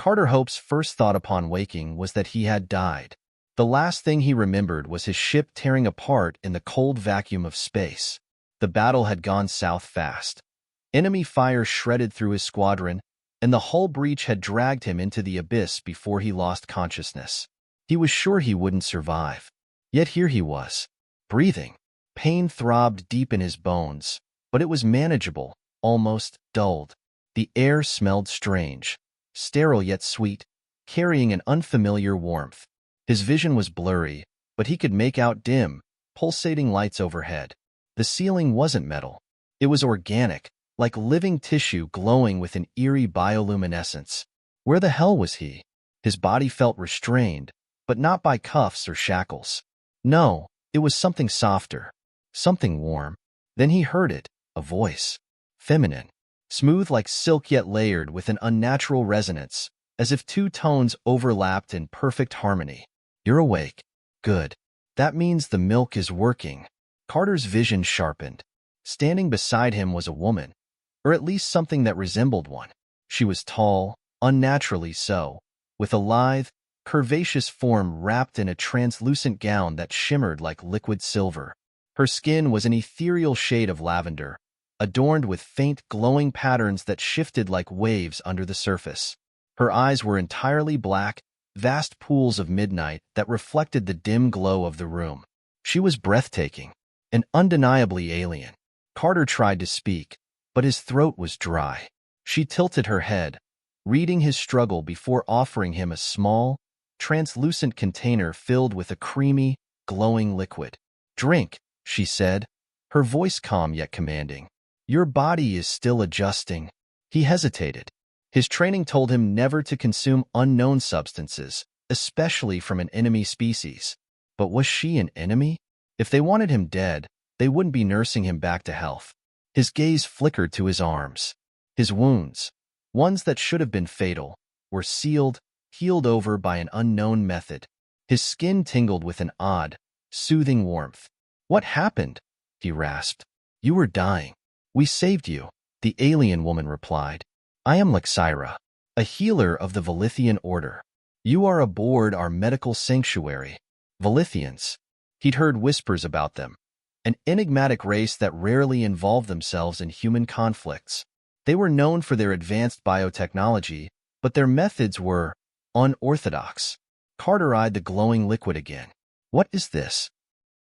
Carter Hope's first thought upon waking was that he had died. The last thing he remembered was his ship tearing apart in the cold vacuum of space. The battle had gone south fast. Enemy fire shredded through his squadron, and the hull breach had dragged him into the abyss before he lost consciousness. He was sure he wouldn't survive. Yet here he was, breathing. Pain throbbed deep in his bones, but it was manageable, almost dulled. The air smelled strange, sterile yet sweet, carrying an unfamiliar warmth. His vision was blurry, but he could make out dim, pulsating lights overhead. The ceiling wasn't metal. It was organic, like living tissue glowing with an eerie bioluminescence. Where the hell was he? His body felt restrained, but not by cuffs or shackles. No, it was something softer, something warm. Then he heard it, a voice. Feminine. Smooth like silk yet layered with an unnatural resonance, as if two tones overlapped in perfect harmony. You're awake. Good. That means the milk is working. Carter's vision sharpened. Standing beside him was a woman, or at least something that resembled one. She was tall, unnaturally so, with a lithe, curvaceous form wrapped in a translucent gown that shimmered like liquid silver. Her skin was an ethereal shade of lavender, adorned with faint glowing patterns that shifted like waves under the surface. Her eyes were entirely black, vast pools of midnight that reflected the dim glow of the room. She was breathtaking, and undeniably alien. Carter tried to speak, but his throat was dry. She tilted her head, reading his struggle before offering him a small, translucent container filled with a creamy, glowing liquid. Drink, she said, her voice calm yet commanding. Your body is still adjusting. He hesitated. His training told him never to consume unknown substances, especially from an enemy species. But was she an enemy? If they wanted him dead, they wouldn't be nursing him back to health. His gaze flickered to his arms. His wounds, ones that should have been fatal, were sealed, healed over by an unknown method. His skin tingled with an odd, soothing warmth. What happened? He rasped. You were dying. We saved you, the alien woman replied. I am Lixira, a healer of the Velithian Order. You are aboard our medical sanctuary. Velithians. He'd heard whispers about them, an enigmatic race that rarely involved themselves in human conflicts. They were known for their advanced biotechnology, but their methods were unorthodox. Carter eyed the glowing liquid again. What is this?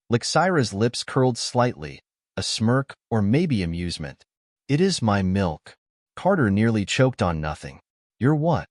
Lixira's lips curled slightly, a smirk or maybe amusement. It is my milk. Carter nearly choked on nothing. You're what?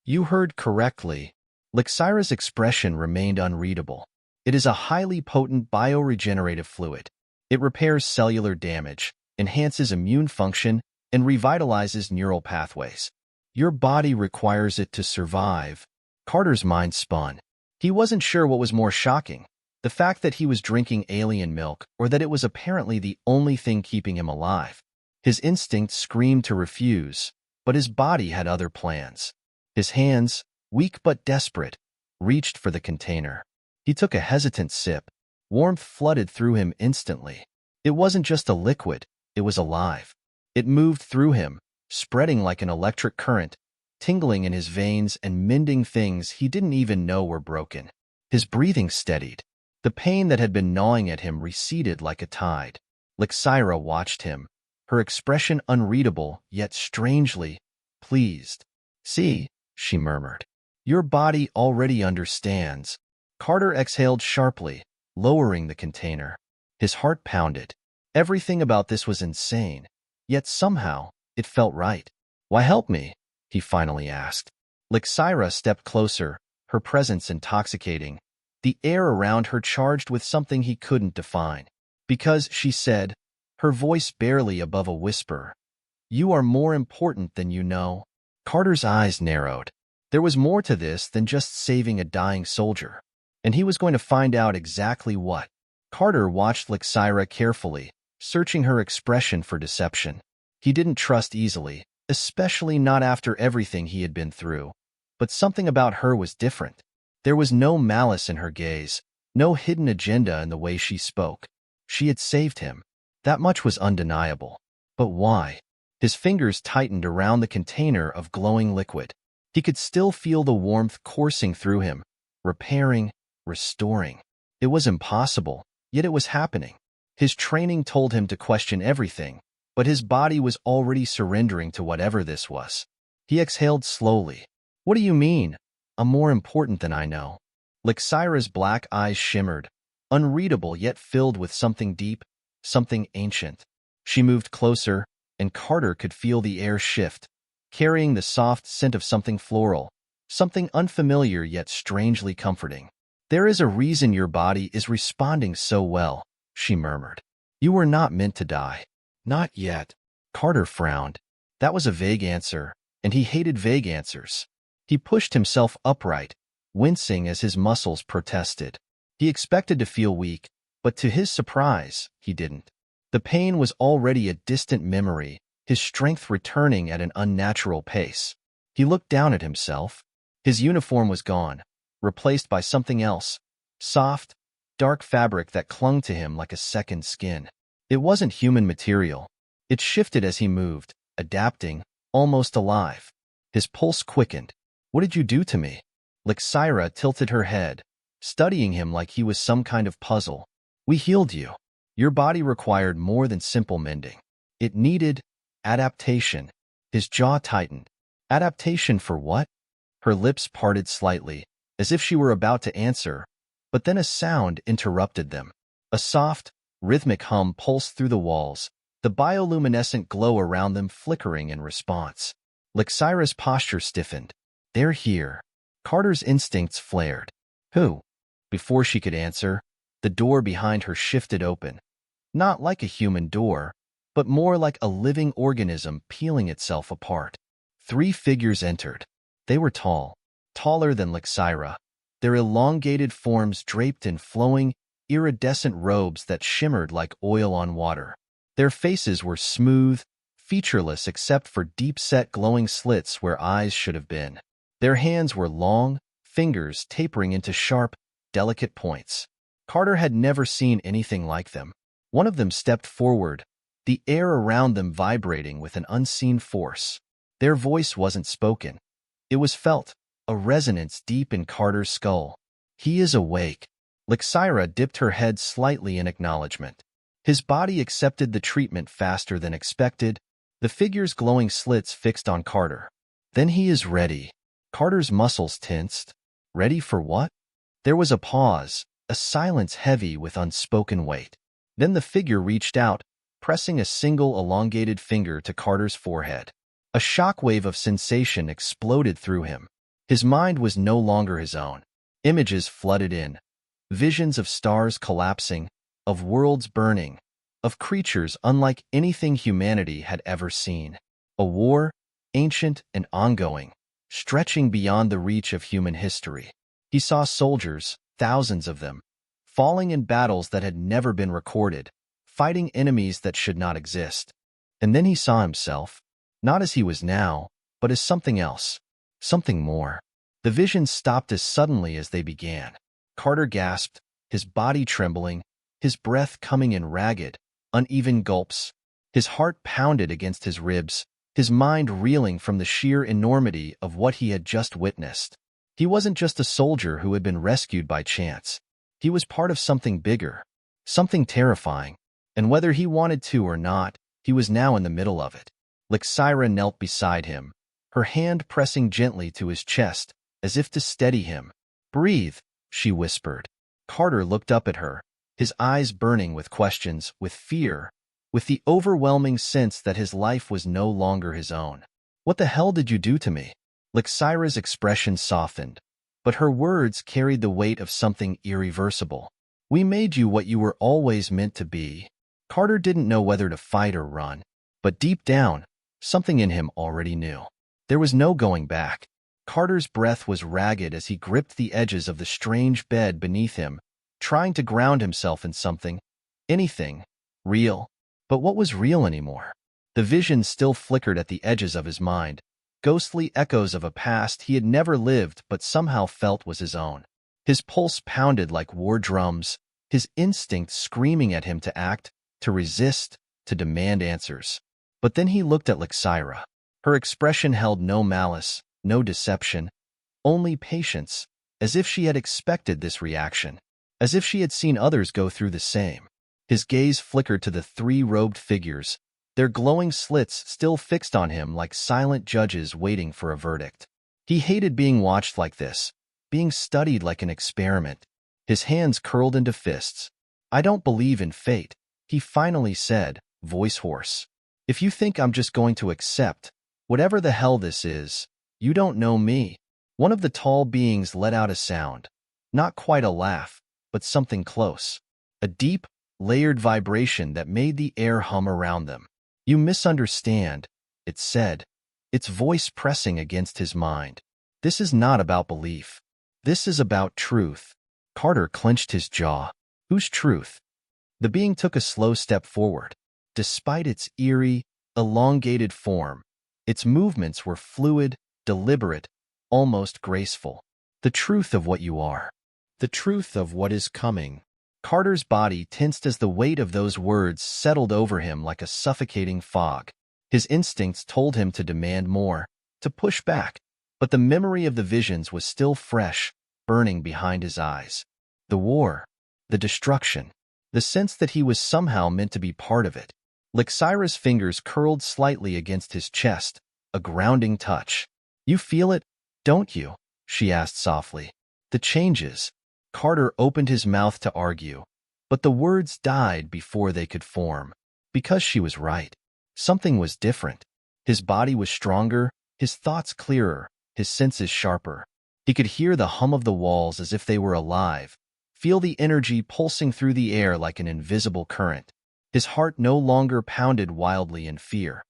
You heard correctly. Lixira's expression remained unreadable. It is a highly potent bioregenerative fluid. It repairs cellular damage, enhances immune function, and revitalizes neural pathways. Your body requires it to survive. Carter's mind spun. He wasn't sure what was more shocking, the fact that he was drinking alien milk or that it was apparently the only thing keeping him alive. His instinct screamed to refuse, but his body had other plans. His hands, weak but desperate, reached for the container. He took a hesitant sip. Warmth flooded through him instantly. It wasn't just a liquid, it was alive. It moved through him, spreading like an electric current, tingling in his veins and mending things he didn't even know were broken. His breathing steadied. The pain that had been gnawing at him receded like a tide. Lixira watched him, her expression unreadable, yet strangely pleased. See, she murmured. Your body already understands. Carter exhaled sharply, lowering the container. His heart pounded. Everything about this was insane, yet somehow it felt right. Why help me? He finally asked. Lixira stepped closer, her presence intoxicating, the air around her charged with something he couldn't define. Because, she said, her voice barely above a whisper, you are more important than you know. Carter's eyes narrowed. There was more to this than just saving a dying soldier, and he was going to find out exactly what. Carter watched Lixira carefully, searching her expression for deception. He didn't trust easily, especially not after everything he had been through. But something about her was different. There was no malice in her gaze, no hidden agenda in the way she spoke. She had saved him. That much was undeniable. But why? His fingers tightened around the container of glowing liquid. He could still feel the warmth coursing through him, repairing, restoring. It was impossible, yet it was happening. His training told him to question everything, but his body was already surrendering to whatever this was. He exhaled slowly. What do you mean? I'm more important than I know. Lixira's black eyes shimmered, unreadable yet filled with something deep, something ancient. She moved closer, and Carter could feel the air shift, carrying the soft scent of something floral, something unfamiliar yet strangely comforting. There is a reason your body is responding so well, she murmured. You were not meant to die. Not yet. Carter frowned. That was a vague answer, and he hated vague answers. He pushed himself upright, wincing as his muscles protested. He expected to feel weak, but to his surprise, he didn't. The pain was already a distant memory, his strength returning at an unnatural pace. He looked down at himself. His uniform was gone, replaced by something else, soft, dark fabric that clung to him like a second skin. It wasn't human material. It shifted as he moved, adapting, almost alive. His pulse quickened. What did you do to me? Lixira tilted her head, studying him like he was some kind of puzzle. We healed you. Your body required more than simple mending. It needed adaptation. His jaw tightened. Adaptation for what? Her lips parted slightly, as if she were about to answer, but then a sound interrupted them. A soft, rhythmic hum pulsed through the walls, the bioluminescent glow around them flickering in response. Lixira's posture stiffened. They're here. Carter's instincts flared. Who? Before she could answer, the door behind her shifted open. Not like a human door, but more like a living organism peeling itself apart. 3 figures entered. They were tall, taller than Lixira, their elongated forms draped in flowing, iridescent robes that shimmered like oil on water. Their faces were smooth, featureless except for deep-set glowing slits where eyes should have been. Their hands were long, fingers tapering into sharp, delicate points. Carter had never seen anything like them. One of them stepped forward, the air around them vibrating with an unseen force. Their voice wasn't spoken. It was felt, a resonance deep in Carter's skull. He is awake. Lixira dipped her head slightly in acknowledgement. His body accepted the treatment faster than expected, the figure's glowing slits fixed on Carter. Then he is ready. Carter's muscles tensed. Ready for what? There was a pause, a silence heavy with unspoken weight. Then the figure reached out, pressing a single elongated finger to Carter's forehead. A shockwave of sensation exploded through him. His mind was no longer his own. Images flooded in. Visions of stars collapsing, of worlds burning, of creatures unlike anything humanity had ever seen. A war, ancient and ongoing, stretching beyond the reach of human history. He saw soldiers, thousands of them, falling in battles that had never been recorded, fighting enemies that should not exist. And then he saw himself, not as he was now, but as something else, something more. The visions stopped as suddenly as they began. Carter gasped, his body trembling, his breath coming in ragged, uneven gulps. His heart pounded against his ribs, his mind reeling from the sheer enormity of what he had just witnessed. He wasn't just a soldier who had been rescued by chance. He was part of something bigger, something terrifying, and whether he wanted to or not, he was now in the middle of it. Lixira knelt beside him, her hand pressing gently to his chest, as if to steady him. Breathe, she whispered. Carter looked up at her, his eyes burning with questions, with fear, with the overwhelming sense that his life was no longer his own. What the hell did you do to me? Lixira's expression softened, but her words carried the weight of something irreversible. We made you what you were always meant to be. Carter didn't know whether to fight or run, but deep down, something in him already knew. There was no going back. Carter's breath was ragged as he gripped the edges of the strange bed beneath him, trying to ground himself in something, anything, real. But what was real anymore? The visions still flickered at the edges of his mind, ghostly echoes of a past he had never lived but somehow felt was his own. His pulse pounded like war drums, his instinct screaming at him to act, to resist, to demand answers. But then he looked at Lixira. Her expression held no malice, No deception, only patience, as if she had expected this reaction, as if she had seen others go through the same. His gaze flickered to the three robed figures, their glowing slits still fixed on him like silent judges waiting for a verdict. He hated being watched like this, being studied like an experiment. His hands curled into fists. "I don't believe in fate," he finally said, voice hoarse. "If you think I'm just going to accept whatever the hell this is, you don't know me." One of the tall beings let out a sound, not quite a laugh, but something close. A deep, layered vibration that made the air hum around them. "You misunderstand," it said, its voice pressing against his mind. "This is not about belief. This is about truth." Carter clenched his jaw. "Whose truth?" The being took a slow step forward. Despite its eerie, elongated form, its movements were fluid, deliberate, almost graceful. "The truth of what you are. The truth of what is coming." Carter's body tensed as the weight of those words settled over him like a suffocating fog. His instincts told him to demand more, to push back, but the memory of the visions was still fresh, burning behind his eyes. The war, the destruction, the sense that he was somehow meant to be part of it. Lixira's fingers curled slightly against his chest, a grounding touch. "You feel it, don't you?" she asked softly. "The changes." Carter opened his mouth to argue, but the words died before they could form. Because she was right. Something was different. His body was stronger, his thoughts clearer, his senses sharper. He could hear the hum of the walls as if they were alive, feel the energy pulsing through the air like an invisible current. His heart no longer pounded wildly in fear.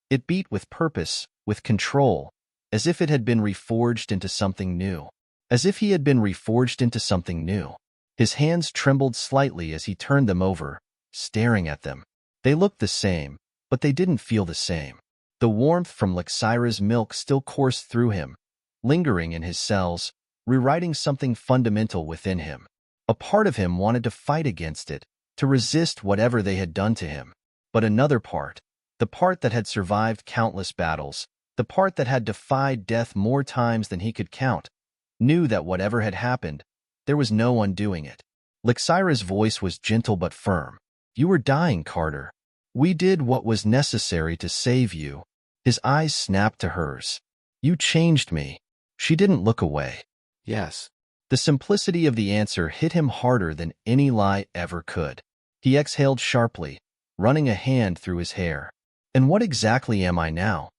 It beat with purpose, with control, as if it had been reforged into something new. As if he had been reforged into something new. His hands trembled slightly as he turned them over, staring at them. They looked the same, but they didn't feel the same. The warmth from Lixira's milk still coursed through him, lingering in his cells, rewriting something fundamental within him. A part of him wanted to fight against it, to resist whatever they had done to him. But another part, the part that had survived countless battles, the part that had defied death more times than he could count, knew that whatever had happened, there was no undoing it. Lixira's voice was gentle but firm. "You were dying, Carter. We did what was necessary to save you." His eyes snapped to hers. "You changed me." She didn't look away. Yes. The simplicity of the answer hit him harder than any lie ever could. He exhaled sharply, running a hand through his hair. "And what exactly am I now?"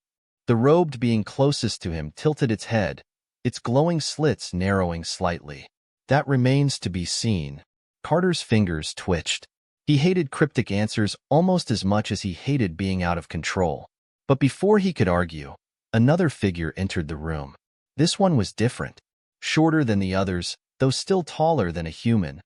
The robed being closest to him tilted its head, its glowing slits narrowing slightly. "That remains to be seen." Carter's fingers twitched. He hated cryptic answers almost as much as he hated being out of control. But before he could argue, another figure entered the room. This one was different. Shorter than the others, though still taller than a human.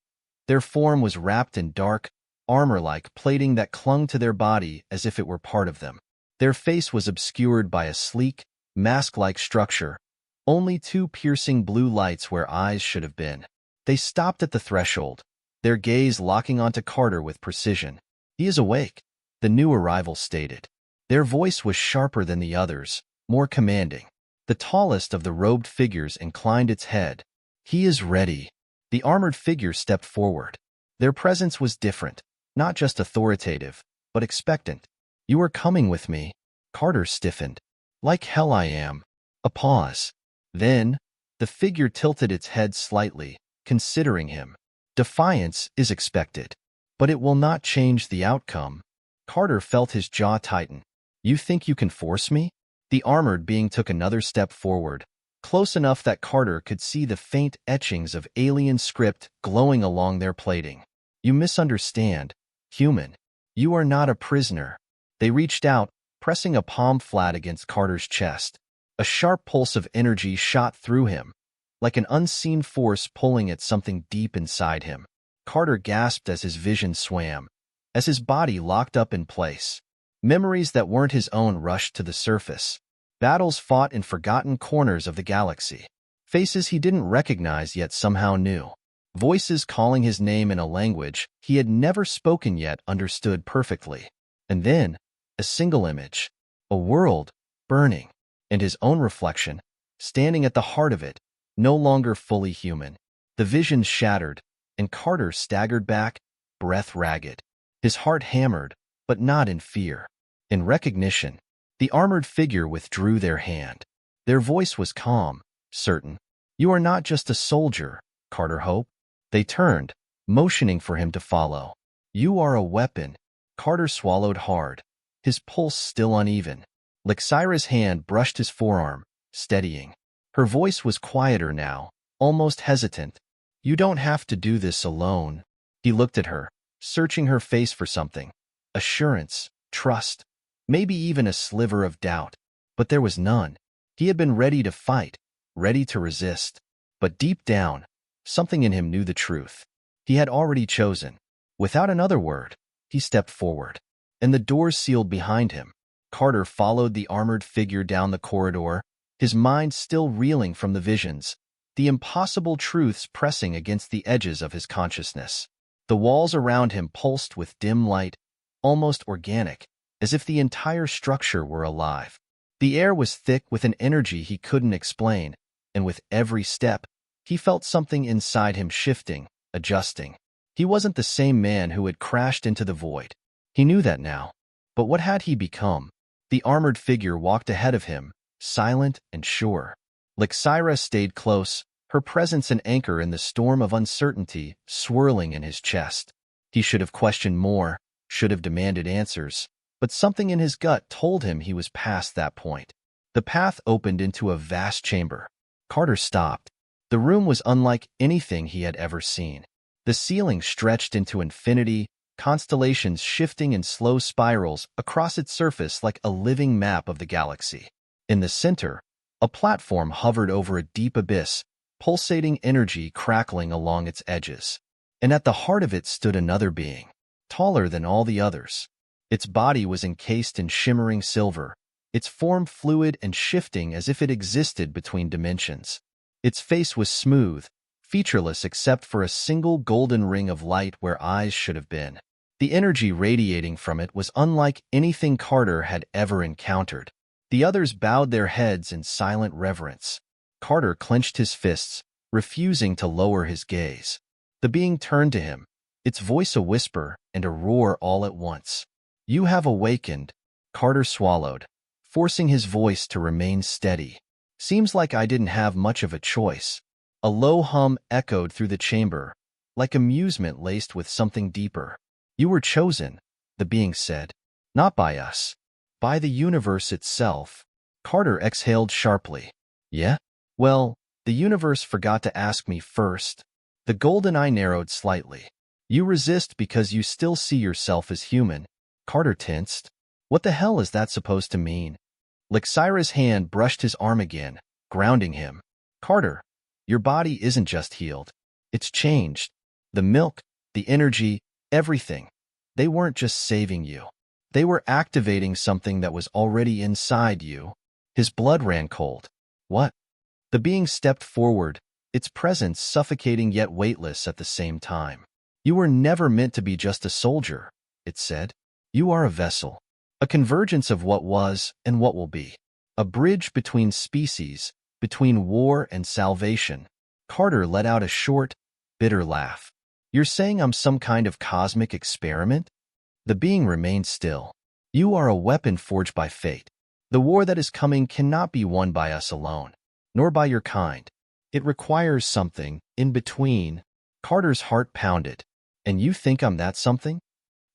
Their form was wrapped in dark, armor-like plating that clung to their body as if it were part of them. Their face was obscured by a sleek, mask-like structure, only two piercing blue lights where eyes should have been. They stopped at the threshold, their gaze locking onto Carter with precision. "He is awake," the new arrival stated. Their voice was sharper than the others, more commanding. The tallest of the robed figures inclined its head. "He is ready." The armored figure stepped forward. Their presence was different, not just authoritative, but expectant. "You are coming with me." Carter stiffened. "Like hell I am." A pause. Then, the figure tilted its head slightly, considering him. "Defiance is expected, but it will not change the outcome." Carter felt his jaw tighten. "You think you can force me?" The armored being took another step forward, close enough that Carter could see the faint etchings of alien script glowing along their plating. "You misunderstand, human. You are not a prisoner." They reached out, pressing a palm flat against Carter's chest. A sharp pulse of energy shot through him, like an unseen force pulling at something deep inside him. Carter gasped as his vision swam, as his body locked up in place. Memories that weren't his own rushed to the surface. Battles fought in forgotten corners of the galaxy. Faces he didn't recognize yet somehow knew. Voices calling his name in a language he had never spoken yet understood perfectly. And then, a single image. A world, burning. And his own reflection, standing at the heart of it, no longer fully human. The vision shattered, and Carter staggered back, breath ragged. His heart hammered, but not in fear. In recognition, the armored figure withdrew their hand. Their voice was calm, certain. "You are not just a soldier, Carter Hope." They turned, motioning for him to follow. "You are a weapon." Carter swallowed hard, his pulse still uneven. Lixira's hand brushed his forearm, steadying. Her voice was quieter now, almost hesitant. "You don't have to do this alone." He looked at her, searching her face for something. Assurance, trust, maybe even a sliver of doubt. But there was none. He had been ready to fight, ready to resist. But deep down, something in him knew the truth. He had already chosen. Without another word, he stepped forward, and the doors sealed behind him. Carter followed the armored figure down the corridor, his mind still reeling from the visions, the impossible truths pressing against the edges of his consciousness. The walls around him pulsed with dim light, almost organic, as if the entire structure were alive. The air was thick with an energy he couldn't explain, and with every step, he felt something inside him shifting, adjusting. He wasn't the same man who had crashed into the void. He knew that now. But what had he become? The armored figure walked ahead of him, silent and sure. Lixira stayed close, her presence an anchor in the storm of uncertainty swirling in his chest. He should have questioned more, should have demanded answers, but something in his gut told him he was past that point. The path opened into a vast chamber. Carter stopped. The room was unlike anything he had ever seen. The ceiling stretched into infinity, constellations shifting in slow spirals across its surface like a living map of the galaxy. In the center, a platform hovered over a deep abyss, pulsating energy crackling along its edges. And at the heart of it stood another being, taller than all the others. Its body was encased in shimmering silver, its form fluid and shifting as if it existed between dimensions. Its face was smooth, featureless except for a single golden ring of light where eyes should have been. The energy radiating from it was unlike anything Carter had ever encountered. The others bowed their heads in silent reverence. Carter clenched his fists, refusing to lower his gaze. The being turned to him, its voice a whisper and a roar all at once. "You have awakened." Carter swallowed, forcing his voice to remain steady. "Seems like I didn't have much of a choice." A low hum echoed through the chamber, like amusement laced with something deeper. "You were chosen," the being said. "Not by us. By the universe itself." Carter exhaled sharply. "Yeah? Well, the universe forgot to ask me first." The golden eye narrowed slightly. "You resist because you still see yourself as human." Carter tensed. What the hell is that supposed to mean? Lixira's hand brushed his arm again, grounding him. "Carter, your body isn't just healed. It's changed. The milk, the energy, everything. They weren't just saving you. They were activating something that was already inside you." His blood ran cold. "What?" The being stepped forward, its presence suffocating yet weightless at the same time. "You were never meant to be just a soldier," it said. "You are a vessel, a convergence of what was and what will be, a bridge between species, between war and salvation." Carter let out a short, bitter laugh. "You're saying I'm some kind of cosmic experiment?" The being remained still. "You are a weapon forged by fate. The war that is coming cannot be won by us alone, nor by your kind. It requires something in between." Carter's heart pounded. "And you think I'm that something?"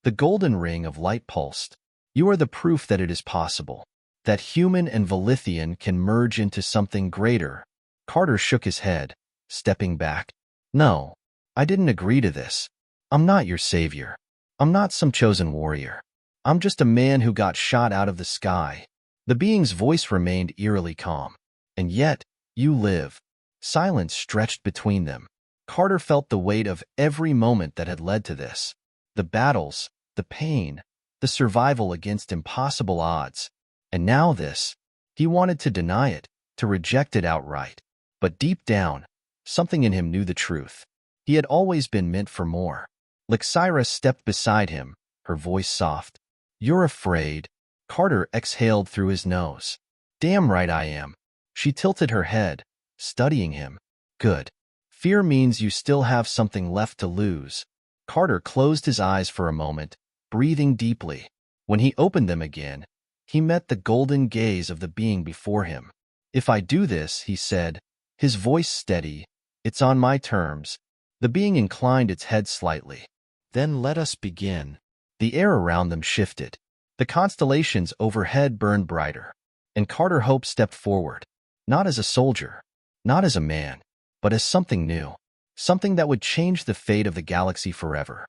The golden ring of light pulsed. "You are the proof that it is possible, that human and Velithian can merge into something greater." Carter shook his head, stepping back. "No, I didn't agree to this. I'm not your savior. I'm not some chosen warrior. I'm just a man who got shot out of the sky." The being's voice remained eerily calm. "And yet, you live." Silence stretched between them. Carter felt the weight of every moment that had led to this. The battles, the pain, the survival against impossible odds. And now this. He wanted to deny it, to reject it outright. But deep down, something in him knew the truth. He had always been meant for more. Lixira stepped beside him, her voice soft. "You're afraid." Carter exhaled through his nose. "Damn right I am. She tilted her head, studying him. Good. Fear means you still have something left to lose. Carter closed his eyes for a moment, breathing deeply. When he opened them again, he met the golden gaze of the being before him. If I do this, he said, his voice steady, it's on my terms. The being inclined its head slightly. Then let us begin. The air around them shifted. The constellations overhead burned brighter. And Carter Hope stepped forward, not as a soldier, not as a man, but as something new, something that would change the fate of the galaxy forever.